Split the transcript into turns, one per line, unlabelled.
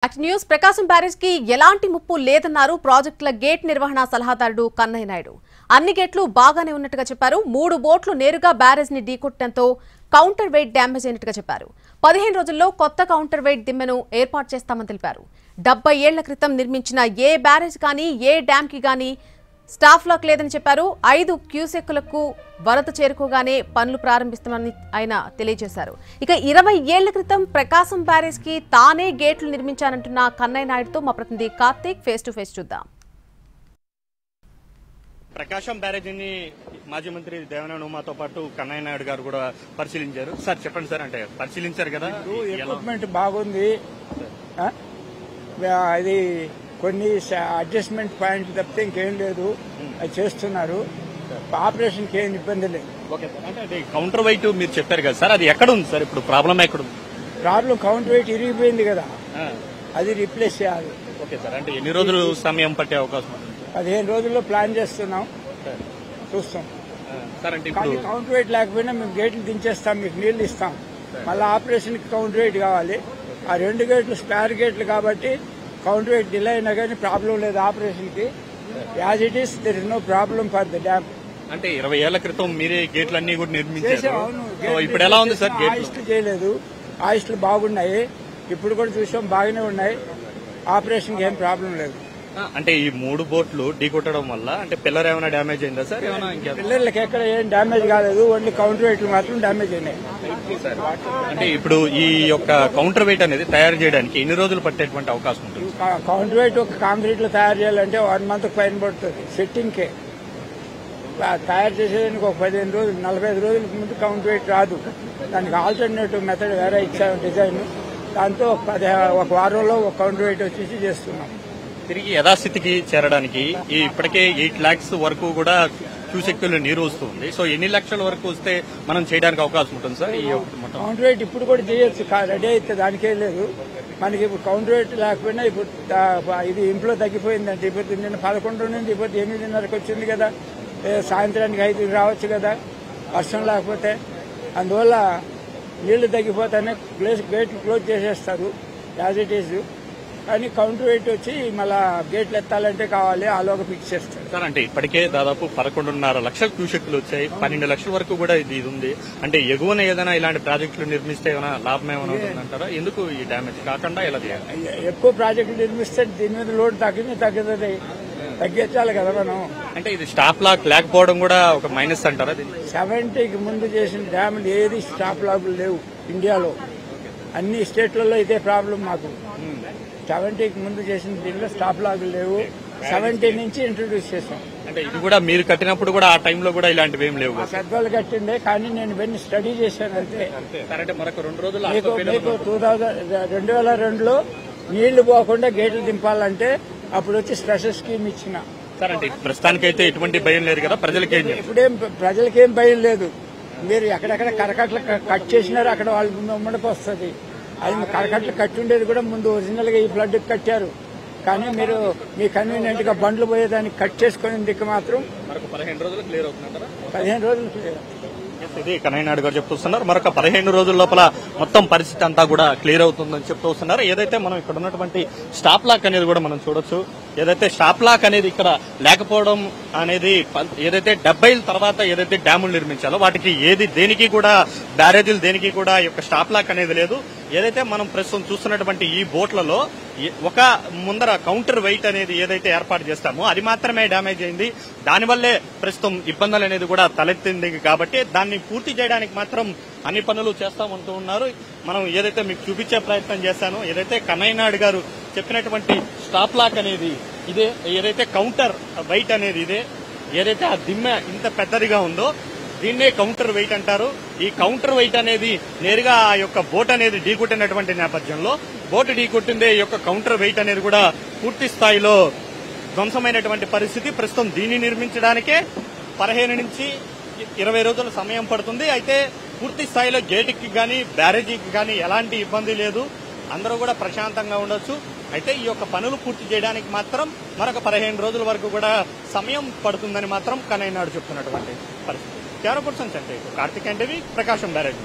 News ప్రకాశం barrage కి ఎలాంటి ముప్పు లేదన్నారు ప్రాజెక్టుల గేట్ నిర్వహణ సలహాదారుడు కన్నయ్య నాయుడు. అన్ని గేట్లు బాగానే ఉన్నట్టుగా చెప్పారు. 3 బోట్లు నేరుగా బ్యారేజ్ ని ఢీకొట్టడంతో కౌంటర్ వెయిట్ డ్యామేజ్ అయినట్టుగా చెప్పారు. 15 రోజుల్లో కొత్త కౌంటర్ వెయిట్ దిమ్మెను ఏర్పాటు చేస్తామని తెలిపారు. 70 ఏళ్ల క్రితం నిర్మించిన ఏ బ్యారేజ్ కానీ ఏ డ్యామ్ కి కానీ స్టాఫ్ లాక్ లేదని చెప్పారు. 5 క్యూసెక్కులకు వరద చేరుకోగానే పనులు ప్రారంభిస్తామని ఆయన తెలియజేశారు. ఇక 20 ఏళ్ల క్రితం ప్రకాశం బ్యారేజ్ కి తానే గేట్లు నిర్మించానంటున్న కన్నయ్య నాయుడుతో మా ప్రతినిధి కార్తీక్ ఫేస్ టు ఫేస్ చూద్దాం.
ప్రకాశం బ్యారేజీని మాజీ మంత్రి దేవనేని ఉమాతో పాటు కన్నయ్య నాయుడు గారు కూడా పరిశీలించారు. సార్ చెప్పండి సార్, అంటే పరిశీలించారు కదా,
ఎక్విప్మెంట్ బాగుంది, అది కొన్ని అడ్జస్ట్మెంట్ పాయింట్ తప్పితే ఇంకేం లేదు, అది చేస్తున్నారు. ఆపరేషన్కి ఏం ఇబ్బంది లేదు.
ఓకే సార్, అంటే అది కౌంటర్ వెయిట్ మీరు చెప్పారు కదా సార్, అది ఎక్కడ ఉంది సార్? ఇప్పుడు ప్రాబ్లం ఎక్కడ ఉంది?
ప్రాబ్లం కౌంటర్ వెయిట్ ఇరిగిపోయింది కదా, అది రీప్లేస్ చేయాలి.
ఓకే సార్, అంటే ఎన్ని రోజులు సమయం పట్టే అవకాశం ఉంది?
15 రోజుల్లో ప్లాన్ చేస్తున్నాం, చూస్తాం
సార్. అంటే
కానీ కౌంటర్ వెయిట్ లేకపోయినా మేము గేట్లు దించేస్తాం, మీకు నీళ్లు ఇస్తాం. మళ్ళీ ఆపరేషన్కి కౌంటర్ వెయిట్ కావాలి. ఆ 2 గేట్లు స్పేర్ గేట్లు కాబట్టి కౌంటర్ వెయిట్ డిలే అయినా కానీ ప్రాబ్లం లేదు ఆపరేషన్కి. As it is there is no problem for the dam.
అంటే 20 ఏళ్ల క్రితం మీరే గేట్లు అన్ని కూడా నిర్మించారు.
అవును,
ఇప్పుడు ఎలా ఉంది సార్?
ఆయిస్టులు చేయలేదు, ఆయిస్టులు బాగున్నాయి, ఇప్పుడు కూడా చూసాం బాగానే ఉన్నాయి. ఆపరేషన్కి ఏం ప్రాబ్లం లేదు.
అంటే ఈ 3 బోట్లు ఢీకొట్టడం వల్ల అంటే పిల్లర్ ఏమైనా డ్యామేజ్ అయిందా సార్? ఏమైనా
పిల్లర్లకి ఎక్కడ ఏం డ్యామేజ్ కాలేదు, ఓన్లీ కౌంటర్ వెయిట్లు మాత్రం డ్యామేజ్ అయినాయి.
అంటే ఇప్పుడు ఈ యొక్క కౌంటర్ వెయిట్ అనేది తయారు చేయడానికి ఎన్ని రోజులు పట్టేటువంటి అవకాశం ఉంటుంది?
కౌంటర్ వెయిట్ ఒక కాంక్రీట్ లో తయారు చేయాలంటే 1 మంత్ పైన పడుతుంది. సెట్టింగ్ కే తయారు చేసేదానికి ఒక 15 రోజులు 45 రోజుల ముందు కౌంటర్ వెయిట్ రాదు. దానికి ఆల్టర్నేటివ్ మెథడ్ వేరే ఇచ్చాము డిజైన్, దాంతో ఒక వారంలో ఒక కౌంటర్ వెయిట్ వచ్చేసి చేస్తున్నాం.
తిరిగి యథాస్థితికి చేరడానికి ఇప్పటికే 8 lakhs వరకు కూడా క్యూసెక్కులు నీరు వస్తుంది. సో ఎన్ని లక్షల వరకు వస్తే మనం చేయడానికి అవకాశం ఉంటుంది సార్? ఈ
కౌంటర్ వెయిట్ ఇప్పుడు కూడా చేయొచ్చు, రెడీ అయితే దానికే లేదు. మనకి ఇప్పుడు కౌంటర్ వెయిట్ లేకపోయినా ఇప్పుడు ఇది ఇంట్లో తగ్గిపోయిందంటే ఇప్పుడు నిన్న 11 నుంచి ఇప్పుడు 8:30కి వచ్చింది కదా, సాయంత్రానికి 5కి రావచ్చు కదా వర్షం లేకపోతే. అందువల్ల నీళ్లు తగ్గిపోతానే గేట్లు క్లోజ్ చేసేస్తారు యాజ్ ఇట్ ఈజ్. కానీ కౌంటర్ వెయిట్ వచ్చి మళ్ళా గేట్లు ఎత్తాలంటే కావాలి, ఆలోగా ఫిక్స్ చేస్తారు
సార్. అంటే ఇప్పటికే దాదాపు 11.5 లక్షల క్యూసెక్కులు వచ్చాయి, 12 లక్షల వరకు కూడా ఇది ఉంది. అంటే ఎగువన ఏదైనా ఇలాంటి ప్రాజెక్టులు నిర్మిస్తే ఏమైనా లాభం ఏమైనా ఉంటుందంటారా? ఎందుకు ఈ డ్యామేజ్ కాకుండా ఇలా చేయాలి?
ఎక్కువ ప్రాజెక్టులు నిర్మిస్తే దీని మీద లోడ్ తగ్గుతుంది, తగ్గించాలి కదా మనం.
అంటే ఇది స్టాప్ లాక్ లేకపోవడం కూడా ఒక మైనస్ అంటారా?
70కి ముందు చేసిన డ్యాములు ఏది స్టాప్ లాకులు లేవు ఇండియాలో. అన్ని స్టేట్లలో ఇదే ప్రాబ్లం మాకు. 70కి ముందు చేసిన దీనిలో స్టాప్ లాగులు లేవు. 70 నుంచి ఇంట్రొడ్యూస్ చేసాం.
అంటే ఇది కూడా మీరు కట్టినప్పుడు కూడా ఆ టైంలో కూడా ఇలాంటివి ఏం లేవు?
పెద్దవాళ్ళు కట్టిందే, కానీ నేను ఇవన్నీ స్టడీ చేశాను అంతే.
మరొక 2 రోజులు
మీకు 2002లో నీళ్లు పోకుండా గేట్లు దింపాలంటే అప్పుడు వచ్చి స్పెషల్ స్కీమ్ ఇచ్చిన
సార్. అంటే ప్రస్తుతానికైతే ఎటువంటి భయం లేదు కదా ప్రజలకేం?
ఇప్పుడేం ప్రజలకేం భయం లేదు. మీరు ఎక్కడెక్కడ కరకట్లు కట్ చేసినారో అక్కడ వాళ్ళ ముమ్మడికి వస్తుంది. అది కరకట్లు కట్టి ఉండేది కూడా ముందు ఒరిజినల్ గా ఈ ఫ్లడ్ కట్టారు. కానీ మీరు మీ కన్వీనియంట్ గా బండ్లు పోయేదానికి కట్ చేసుకునే దిక్కు మాత్రం
15 రోజులు క్లియర్ అవుతుందంటారా?
15 రోజులు క్లియర్.
ఇది కన్నయ్య నాయుడు గారు చెప్తున్నారు. మరొక 15 రోజుల లోపల మొత్తం పరిస్థితి అంతా కూడా క్లియర్ అవుతుందని చెప్తూ వస్తున్నారు. ఏదైతే మనం ఇక్కడ ఉన్నటువంటి స్టాప్ లాక్ అనేది కూడా మనం చూడొచ్చు. ఏదైతే స్టాప్ లాక్ అనేది ఇక్కడ లేకపోవడం అనేది ఏదైతే 70 తర్వాత ఏదైతే డ్యాములు నిర్మించాలో వాటికి దేనికి కూడా బ్యారేజీలు దేనికి కూడా ఈ యొక్క స్టాప్ లాక్ అనేది లేదు. ఏదైతే మనం ప్రస్తుతం చూస్తున్నటువంటి ఈ బోట్లలో ఒక ముందర కౌంటర్ వెయిట్ అనేది ఏదైతే ఏర్పాటు చేస్తామో అది మాత్రమే డ్యామేజ్ అయింది. దానివల్లే ప్రస్తుతం ఇబ్బందులు అనేది కూడా తలెత్తింది. కాబట్టి దాన్ని పూర్తి చేయడానికి మాత్రం అన్ని పనులు చేస్తామంటూ ఉన్నారు. మనం ఏదైతే మీకు చూపించే ప్రయత్నం చేశానో, ఏదైతే కన్నయ్య నాయుడు గారు చెప్పినటువంటి స్టాప్ లాక్ అనేది ఇదే, ఏదైతే కౌంటర్ వెయిట్ అనేది ఇదే, ఏదైతే ఆ దిమ్మె ఇంత పెద్దదిగా ఉందో దీన్నే కౌంటర్ వెయిట్ అంటారు. ఈ కౌంటర్ వెయిట్ అనేది నేరుగా ఆ యొక్క బోట్ అనేది ఢీకొట్టినటువంటి నేపథ్యంలో బోటు ఢీకొట్టిందే ఈ యొక్క కౌంటర్ వెయిట్ అనేది కూడా పూర్తి స్థాయిలో ధ్వంసమైనటువంటి పరిస్థితి. ప్రస్తుతం దీన్ని నిర్మించడానికే 15 నుంచి 20 రోజుల సమయం పడుతుంది. అయితే పూర్తి స్థాయిలో గేటుకి కానీ బ్యారేజీకి కానీ ఎలాంటి ఇబ్బంది లేదు, అందరూ కూడా ప్రశాంతంగా ఉండొచ్చు. అయితే ఈ యొక్క పనులు పూర్తి చేయడానికి మాత్రం మరొక 15 రోజుల వరకు కూడా సమయం పడుతుందని మాత్రం కన్నయ్య నాయుడు చెప్తున్నటువంటి పరిస్థితి. 11% కార్తిక్ ఎన్టీవీ, ప్రకాశం బ్యారేజ్.